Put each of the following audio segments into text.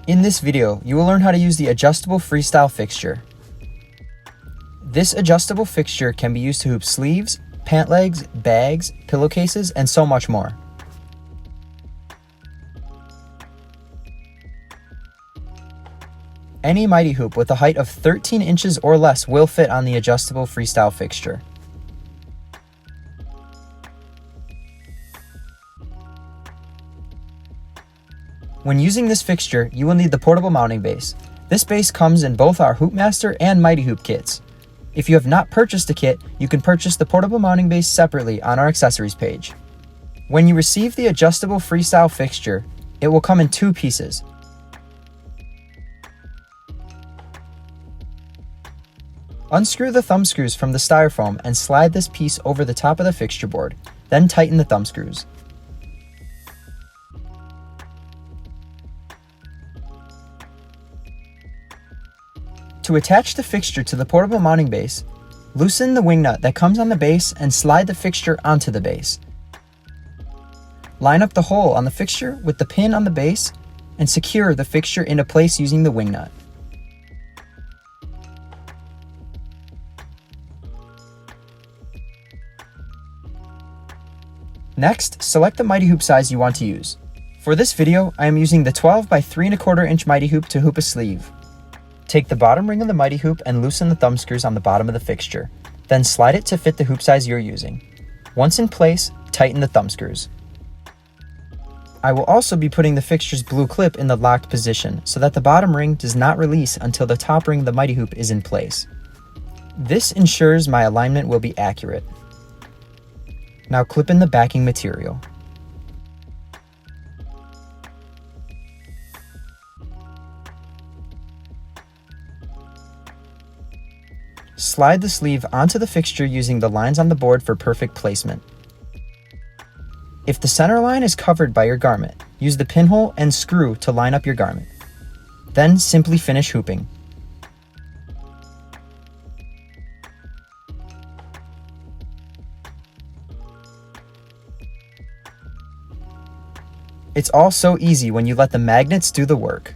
In this video, you will learn how to use the Adjustable FreeStyle Fixture. This adjustable fixture can be used to hoop sleeves, pant legs, bags, pillowcases, and so much more. Any mighty hoop with a height of 13 inches or less will fit on the Adjustable FreeStyle Fixture. When using this fixture, you will need the portable mounting base. This base comes in both our HoopMaster and Mighty Hoop kits. If you have not purchased a kit, you can purchase the portable mounting base separately on our accessories page. When you receive the Adjustable FreeStyle Fixture, it will come in two pieces. Unscrew the thumb screws from the styrofoam and slide this piece over the top of the fixture board, then tighten the thumb screws. To attach the fixture to the portable mounting base, loosen the wing nut that comes on the base and slide the fixture onto the base. Line up the hole on the fixture with the pin on the base and secure the fixture into place using the wing nut. Next, select the mighty hoop size you want to use. For this video, I am using the 12 by 3 1/4 inch mighty hoop to hoop a sleeve. Take the bottom ring of the mighty hoop and loosen the thumb screws on the bottom of the fixture. Then slide it to fit the hoop size you're using. Once in place, tighten the thumb screws. I will also be putting the fixture's blue clip in the locked position so that the bottom ring does not release until the top ring of the mighty hoop is in place. This ensures my alignment will be accurate. Now clip in the backing material. Slide the sleeve onto the fixture using the lines on the board for perfect placement. If the center line is covered by your garment, use the pinhole and screw to line up your garment. Then simply finish hooping. It's all so easy when you let the magnets do the work.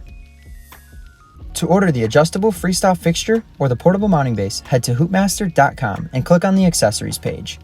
To order the Adjustable FreeStyle Fixture or the portable mounting base, head to hoopmaster.com and click on the accessories page.